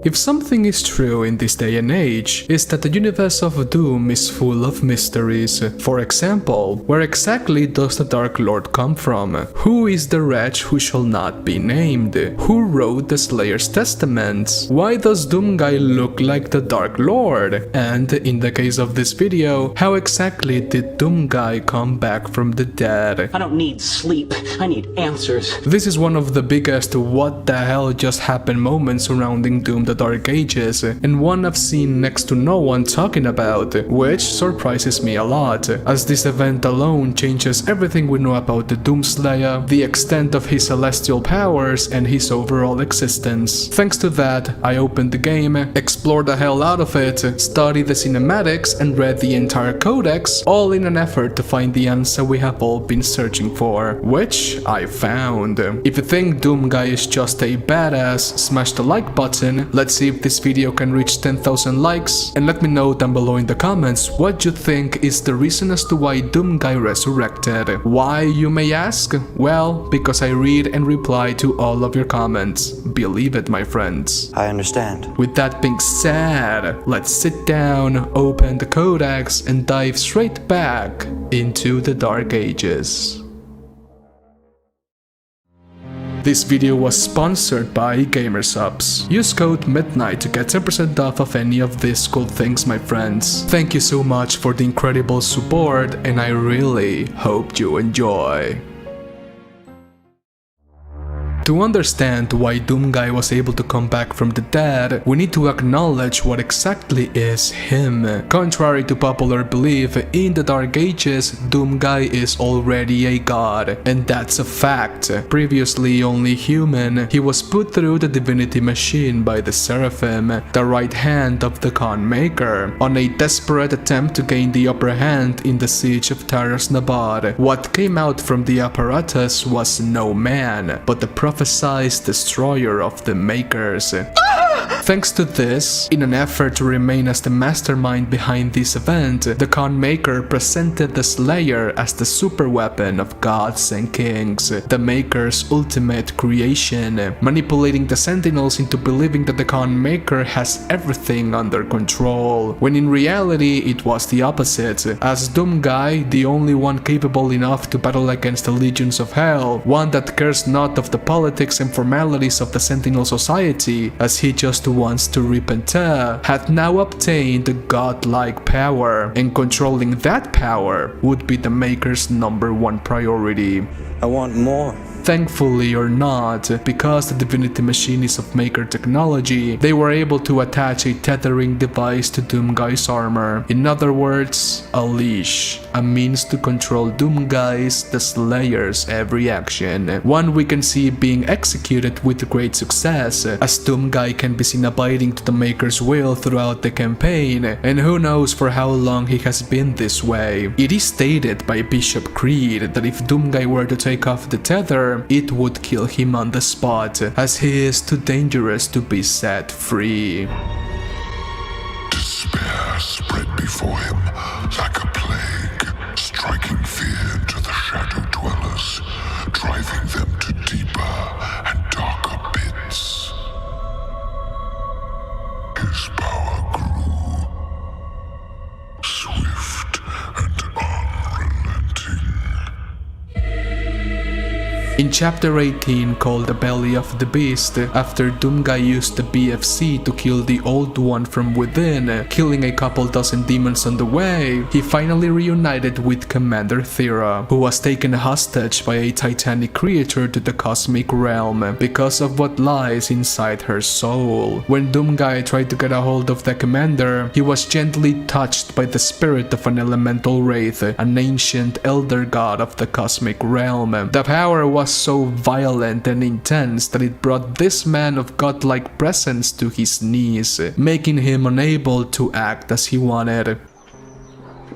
If something is true in this day and age, is that the universe of Doom is full of mysteries. For example, where exactly does the Dark Lord come from? Who is the wretch who shall not be named? Who wrote the Slayer's testaments? Why does Doomguy look like the Dark Lord? And in the case of this video, how exactly did Doomguy come back from the dead? I don't need sleep, I need answers. This is one of the biggest what the hell just happened moments surrounding Doom the Dark Ages, and one I've seen next to no one talking about, which surprises me a lot, as this event alone changes everything we know about the Doomslayer, the extent of his celestial powers, and his overall existence. Thanks to that, I opened the game, explored the hell out of it, studied the cinematics, and read the entire codex, all in an effort to find the answer we have all been searching for, which I found. If you think Doomguy is just a badass, smash the like button. Let's see if this video can reach 10,000 likes, and let me know down below in the comments what you think is the reason as to why Doomguy resurrected. Why, you may ask? Well, because I read and reply to all of your comments. Believe it, my friends. I understand. With that being said, let's sit down, open the codex, and dive straight back into the Dark Ages. This video was sponsored by Gamersubs. Use code MIDNIGHT to get 10% off of any of these cool things, my friends. Thank you so much for the incredible support, and I really hope you enjoy. To understand why Doomguy was able to come back from the dead, we need to acknowledge what exactly is him. Contrary to popular belief, in the Dark Ages, Doomguy is already a god, and that's a fact. Previously only human, he was put through the divinity machine by the Seraphim, the right hand of the Khan Maker, on a desperate attempt to gain the upper hand in the siege of Taras Nabad. What came out from the apparatus was no man, but the prophesized destroyer of the Makers. Thanks to this, in an effort to remain as the mastermind behind this event, the Khan Maker presented the Slayer as the super weapon of gods and kings, the Maker's ultimate creation, manipulating the Sentinels into believing that the Khan Maker has everything under control, when in reality it was the opposite, as Doomguy, the only one capable enough to battle against the legions of hell, one that cares not of the politics and formalities of the Sentinel society, as he just wants to rip and tear, had now obtained godlike power, and controlling that power would be the Maker's #1 priority. I want more. Thankfully or not, because the divinity machine is of Maker technology, they were able to attach a tethering device to Doomguy's armor. In other words, a leash, a means to control Doomguy's, the Slayer's, every action. One we can see being executed with great success, as Doomguy can be seen abiding to the Maker's will throughout the campaign, and who knows for how long he has been this way. It is stated by Bishop Creed that if Doomguy were to take off the tether, it would kill him on the spot, as he is too dangerous to be set free. Despair spread before him like a plague, striking fear into the shadow dwellers, driving them to deeper and darker pits. His power grew, swift and unrelenting. In chapter 18, called The Belly of the Beast, after Doomguy used the BFC to kill the Old One from within, killing a couple dozen demons on the way, he finally reunited with Commander Thera, who was taken hostage by a titanic creature to the cosmic realm because of what lies inside her soul. When Doomguy tried to get a hold of the commander, he was gently touched by the spirit of an elemental wraith, an ancient elder god of the cosmic realm. The power was so violent and intense that it brought this man of godlike presence to his knees, making him unable to act as he wanted.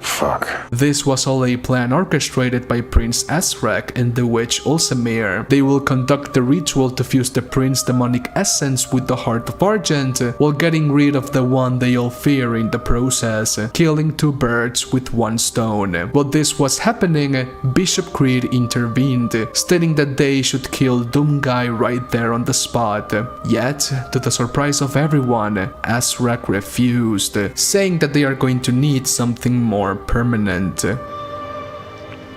Fuck. This was all a plan orchestrated by Prince Azrak and the witch Ulsamir. They will conduct the ritual to fuse the prince's demonic essence with the Heart of Argent, while getting rid of the one they all fear in the process, killing two birds with one stone. While this was happening, Bishop Creed intervened, stating that they should kill Doomguy right there on the spot. Yet, to the surprise of everyone, Azrak refused, saying that they are going to need something more permanent.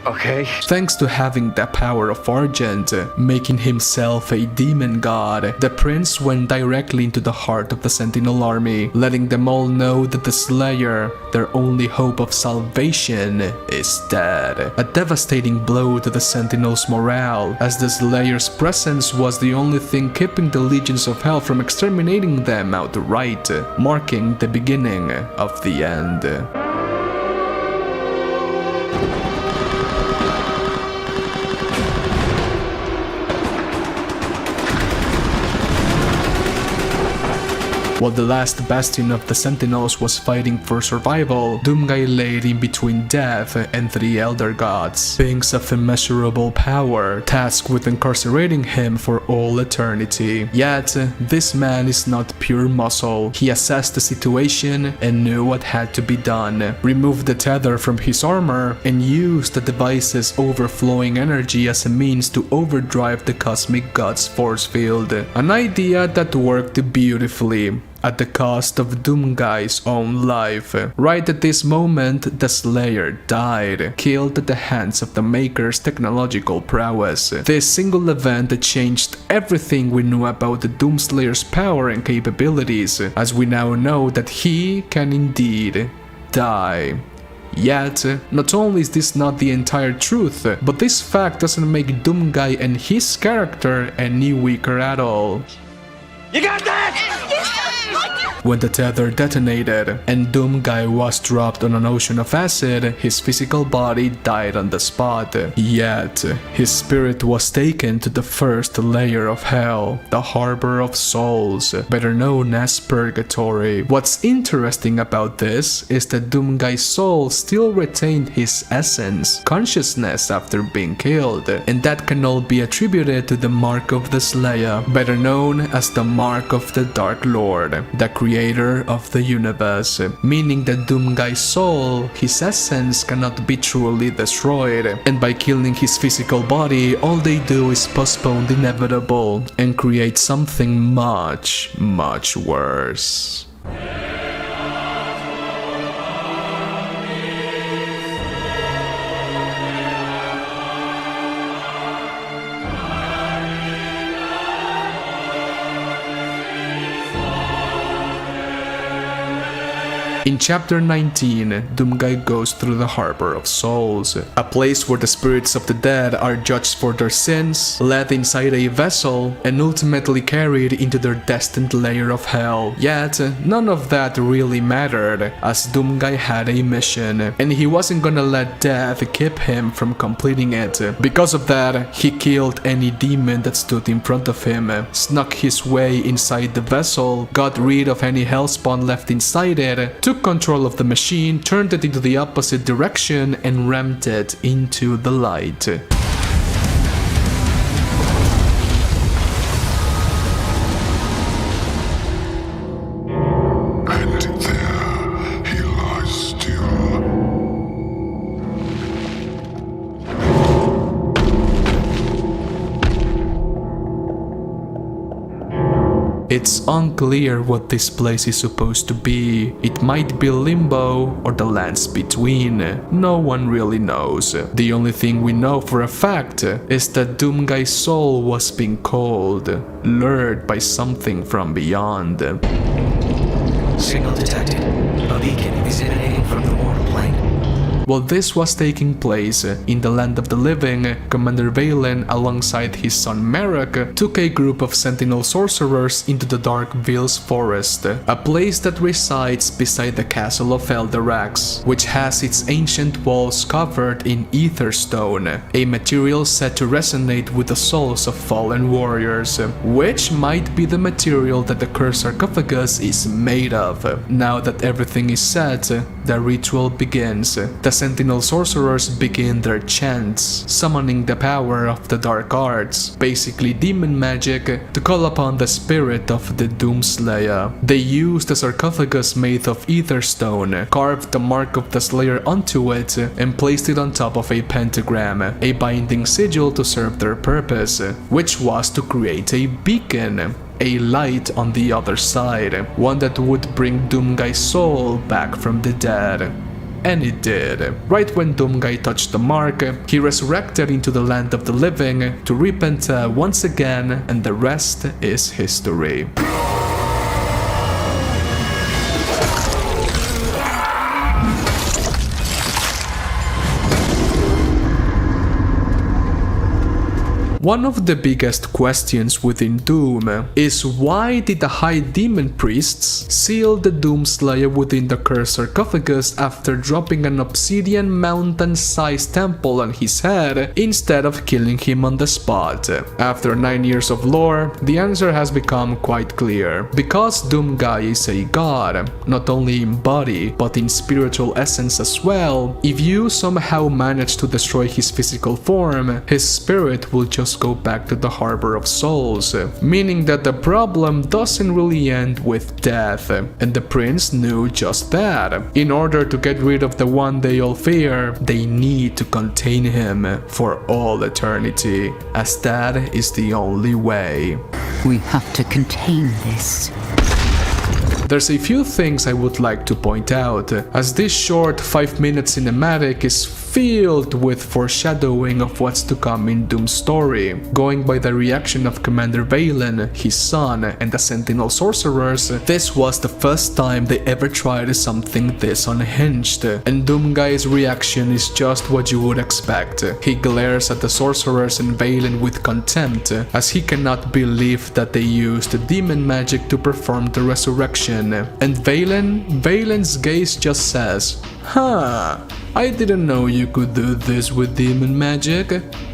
Okay. Thanks to having the power of Argent, making himself a demon god, the prince went directly into the heart of the Sentinel army, letting them all know that the Slayer, their only hope of salvation, is dead. A devastating blow to the Sentinels' morale, as the Slayer's presence was the only thing keeping the legions of hell from exterminating them outright, marking the beginning of the end. While the last bastion of the Sentinels was fighting for survival, Doomguy laid in between death and three elder gods, beings of immeasurable power, tasked with incarcerating him for all eternity. Yet, this man is not pure muscle. He assessed the situation and knew what had to be done, removed the tether from his armor, and used the device's overflowing energy as a means to overdrive the cosmic god's force field. An idea that worked beautifully, at the cost of Doomguy's own life. Right at this moment, the Slayer died, killed at the hands of the Maker's technological prowess. This single event changed everything we knew about the Doomslayer's power and capabilities, as we now know that he can indeed die. Yet, not only is this not the entire truth, but this fact doesn't make Doomguy and his character any weaker at all. You got that? When the tether detonated and Doomguy was dropped on an ocean of acid, his physical body died on the spot. Yet, his spirit was taken to the first layer of hell, the Harbor of Souls, better known as Purgatory. What's interesting about this is that Doomguy's soul still retained his essence, consciousness after being killed, and that can all be attributed to the Mark of the Slayer, better known as the Mark of the Dark Lord, the creator of the universe, meaning that Doomguy's soul, his essence, cannot be truly destroyed, and by killing his physical body, all they do is postpone the inevitable and create something much, much worse. In Chapter 19, Doomguy goes through the Harbor of Souls, a place where the spirits of the dead are judged for their sins, led inside a vessel, and ultimately carried into their destined layer of hell. Yet, none of that really mattered, as Doomguy had a mission, and he wasn't gonna let death keep him from completing it. Because of that, he killed any demon that stood in front of him, snuck his way inside the vessel, got rid of any hellspawn left inside it, took control of the machine, turned it into the opposite direction, and rammed it into the light. And there he lies still. It's unclear what this place is supposed to be. It might be limbo or the lands between. No one really knows. The only thing we know for a fact is that Doomguy's soul was being called, lured by something from beyond. Signal detected. A beacon is emanating from the mortal plane. While this was taking place in the land of the living, Commander Valen alongside his son Merrick took a group of sentinel sorcerers into the Dark Vales Forest, a place that resides beside the castle of Eldarax, which has its ancient walls covered in Aetherstone, a material said to resonate with the souls of fallen warriors, which might be the material that the cursed sarcophagus is made of. Now that everything is set, the ritual begins. The sentinel sorcerers begin their chants, summoning the power of the dark arts, basically demon magic, to call upon the spirit of the Doomslayer. They use the sarcophagus made of Aetherstone, carved the mark of the Slayer onto it, and placed it on top of a pentagram, a binding sigil to serve their purpose, which was to create a beacon, a light on the other side, one that would bring Doomguy's soul back from the dead. And it did. Right when Doomguy touched the mark, he resurrected into the land of the living to repent once again, and the rest is history. One of the biggest questions within Doom is why did the High Demon Priests seal the Doomslayer within the cursed sarcophagus after dropping an obsidian mountain-sized temple on his head instead of killing him on the spot? After 9 years of lore, the answer has become quite clear. Because Doomguy is a god, not only in body but in spiritual essence as well, if you somehow manage to destroy his physical form, his spirit will just go back to the Harbor of Souls, meaning that the problem doesn't really end with death, and the prince knew just that. In order to get rid of the one they all fear, they need to contain him for all eternity, as that is the only way. We have to contain this. There's a few things I would like to point out, as this short 5-minute cinematic is filled with foreshadowing of what's to come in Doom's story. Going by the reaction of Commander Valen, his son, and the Sentinel Sorcerers, this was the first time they ever tried something this unhinged, and Doomguy's reaction is just what you would expect. He glares at the Sorcerers and Valen with contempt, as he cannot believe that they used demon magic to perform the resurrection. And Valen's gaze just says, "Huh, I didn't know you could do this with demon magic.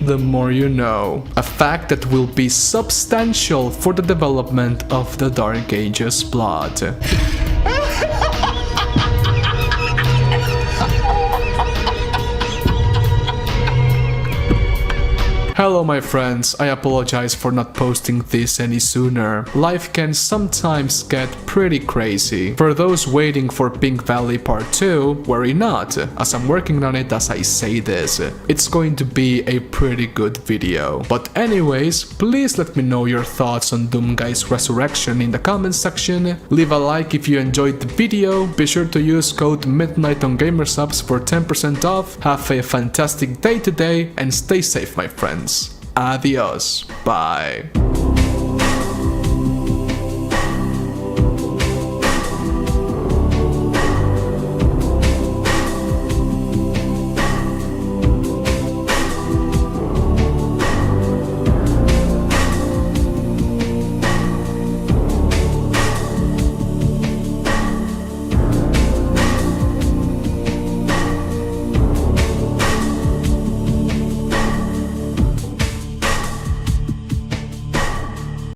The more you know." A fact that will be substantial for the development of the Dark Ages plot. Hello my friends, I apologize for not posting this any sooner. Life can sometimes get pretty crazy. For those waiting for Pink Valley Part 2, worry not, as I'm working on it as I say this. It's going to be a pretty good video. But anyways, please let me know your thoughts on Doomguy's resurrection in the comments section. Leave a like if you enjoyed the video, be sure to use code MIDNIGHT on GamerSubs for 10% off. Have a fantastic day today and stay safe my friends. Adios. Bye.